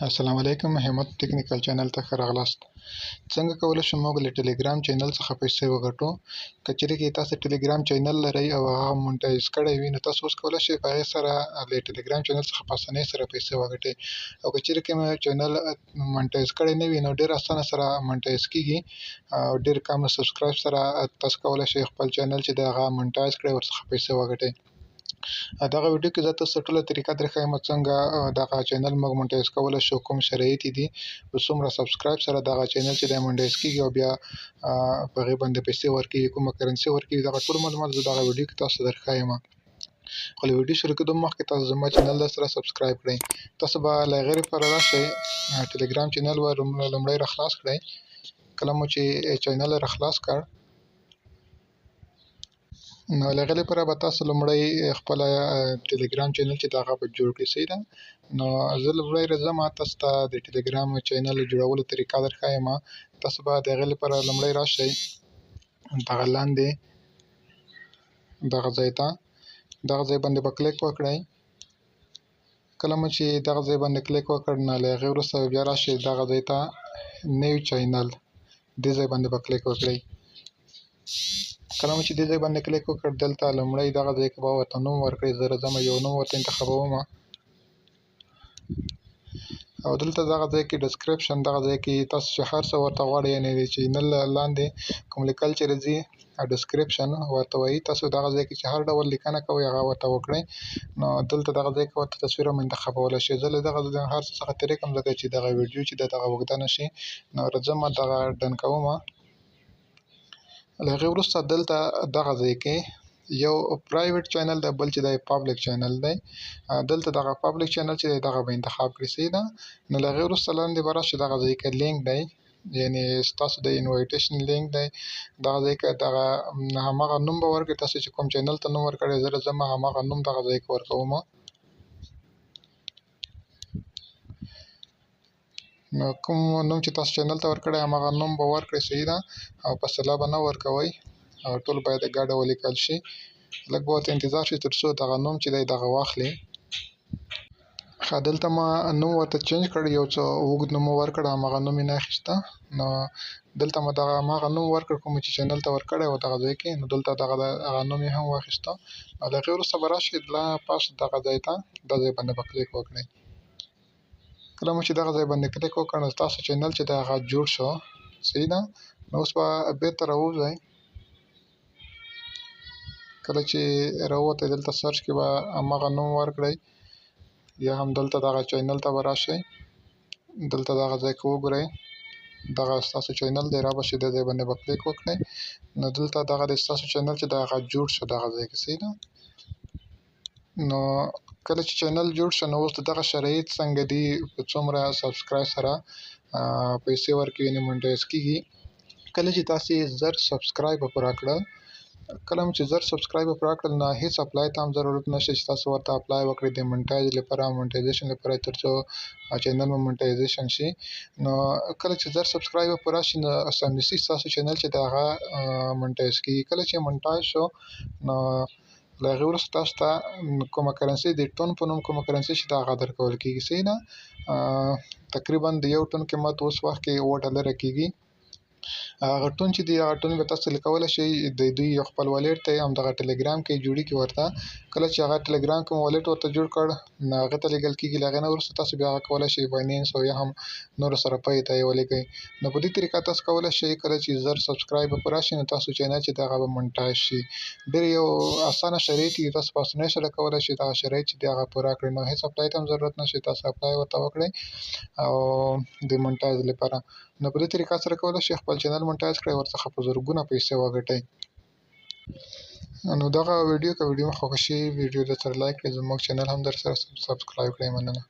السلام علیکم همت ټیکنیکل چینل ته ښه راغلاست. څنګه کولی شو موږ له ټیلیګرام چینل څخه پیسې وګټو؟ که چیرې کې تاسو ټیلیګرام چینل لرئ او هغه مونټایز کړی وي، نو تاسو اوس کولی شئ په هغې سره له ټیلیګرام چینل څخه په اسانۍ سره پیسې وګټئ. او که چیرې کې مو چینل مونټایز کړی نه وي، نو ډېر اسانه سره مونټایز کېږي او ډېر کم سبسکرایب سره تاسو کولی شئ خپل چینل چې دی هغه مونټایز کړئ، ورڅخه پیسې وګټئ. دغه ویډیو کې زه تاسو ته ټوله طریقه درښیم څنګه دغه چینل موږ مونټایز کولی شو، کوم شرایط یې دي، په څومره سبسکرایب سره دغه چینل چې دی مونټایز کېږي او بیا په هغې باندې پیسې ورکېږي، کومه کرنسي ورکېږي. دغه ټول معلومات زه دغه ویډیو کې تاسو ته درښیم. خو له ویډیو شروع کېدو مخکې تاسو زما چینل سره سبسکرایب کړئ. تاسو به له هغې لپاره راشئ، ټیلیګرام چینل به لومړی راخلاص کړئ. کله مو چې چینل راخلاص کړ، نو له هغې لپاره به تاسو لومړی خپله ټیلیګرام چینل چې دی هغه به جوړ کړئ. صحیح ده؟ نو زه لومړی راځم تاسو ته د ټیلیګرام چینل جوړولو طریقه درښیم. تاسو به د هغې لپاره لومړی راشئ دغه لاندې دغه ځای ته، دغه ځای باندې به کلیک وکړئ. کله مو چې دغه ځای باندې کلیک وکړ، نو له هغې وروسته بیا راشئ دغه ځای ته نیو چینل، دې ځای باندې به کلیک وکړئ. کله مو چې دې ځای باندې کلیک وکړ، دلته لومړی دغه ځای کې به ورته نوم ورکړئ. زه راځم یو نوم ورته انتخابوم او دلته دغه ځای کې ډسکریپشن، دغه ځای کې تاسو چې هر څه ورته غواړئ، یعنې د چینل لاندې کوم لیکل چې راځي ډسکریپشن ورته وایي. تاسو دغه ځای کې چې هر ډول لیکنه کوئ هغه ورته وکړئ. نو دلته دغه ځای کې ورته تصویر هم انتخابولی شئ. زه له دغه هر څه څخه تېرېږم ځکه چې دغه ویډیو چې ده دغه اوږده نه شي. نو راځم دغه ډن کوم. له هغې وروسته دلته دغه ځای کې یو پرایویټ چینل دی، بل چې دی پابلیک چینل دی. دلته دغه پابلیک چینل چې دی دغه به انتخاب کړئ. صحیح ده؟ نو له هغې وروسته لاندې به راشئ، دغه ځای کې لینک دی، یعنې ستاسو د انویټیشن لینک دی. دغه ځای کې دغه هماغه نوم به ورکړئ، تاسو چې کوم چینل ته نوم ورکړی. زه راځم هماغه نوم دغه ځای کې ورکوم. نو کوم نوم چې تاسو چینل ته ورکړی هماغه نوم به ورکړئ. صحیح ده؟ او فاصله به نه ورکوئ او ټول باید ګډه ولیکل شي. لږ به ورته انتظار شي تر څو دغه نوم چې دی دغه واخلي. ښه، دلته ما نوم ورته چینج کړ، یو څه اوږد نوم مو ورکړ، هماغه نوم یې نه اخیسته. نو دلته مو دغه هماغه نوم ورکړ کوم چې چینل ته ورکړی و دغه ځای کې. نو دلته هغه نوم یې هم واخیسته. او له هغې وروسته به راشئ پاس دغه ځای ته، دا ځای باندې به کلیک وکړئ. کله مو چې دغه ځای باندې کلیک وکړ، نو ستاسو چینل چې دی هغه جوړ شو. صحیح ده؟ نو اوس به بېرته راووځئ. کله چې راووتئ، دلته سرچ کې به هماغه نوم ورکړئ، یا هم دلته دغه چینل ته به راشئ. دلته دغه ځای کې وګورئ، دغه ستاسو چینل دی، را به شئ دې ځای باندې به کلیک وکړئ. نو دلته دغه د ستاسو چینل چې دی هغه جوړ شو دغه ځای کې. صحیح ده؟ نو کله چې چینل جوړ شو، نو اوس د دغه شرایط څنګه دي، په څومره سبسکرایب سره پیسې ورکوي، یعنې مونټایز کېږي. کله چې تاسې 1000 سبسکرایب پوره کړل، کله مو چې 1000 سبسکرایب پوره کړل، نو هېڅ اپلای ته هم ضرورت نشته چې تاسو ورته اپلای وکړئ د مونټایز لپاره، مونټایزیشن لپاره، تر څو چینل مو مونټایزیشن شي. نو کله چې 1000 سبسکرایب پوره شي، نو سمدستي ستاسو چینل چې دی هغه مونټایز کېږي. کله چې مونټایز شو، نو له هغې وروسته تاسو ته کومه کرنسي د ټون په نوم کومه کرنسي چې ده هغه درکول کېږي. صحیح ده؟ تقریبا د یو ټون قیمت اوس وخت کې $7 کېږي. هغه ټون چې دی هغه ټون به تاسو لیکولی شئ د دوی یو خپل والېټ ته، همدغه ټیلیګرام کې جوړېږي ورته. کله چې هغه ټیلیګرام کې مو والېټ ورته جوړ کړ، نو هغې ته لیږل کېږي. له هغې نه وروسته تاسو بیا هغه کولی شئ بایننس او یا هم نورو سره پای ته یې ولیږئ. نو په دې طریقه تاسو کولی شئ کله چې 1000 سبسکرایب پوره شي، نو تاسو چینل چې دی هغه به مونټایز شي. ډېر یو اسانه شرایط دي، تاسو په اسانۍ سره کولی شئ دغه شرایط چې دی هغه پوره کړئ. نو هېڅ اپلای ته هم ضرورت نشته، تاسو اپلای ورته وکړئ او د مونټایز لپاره. نو په دې طریقه سره کولی شئ خپل چینل مونټایز کړئ، ورڅخه په زرګونه پیسې وګټئ. نو دغه ویډیو که ویډیو مو خوښه شي، ویډیو درسره لایک کړئ، زموږ چینل هم درسره سبسکرایب کړئ. مننه.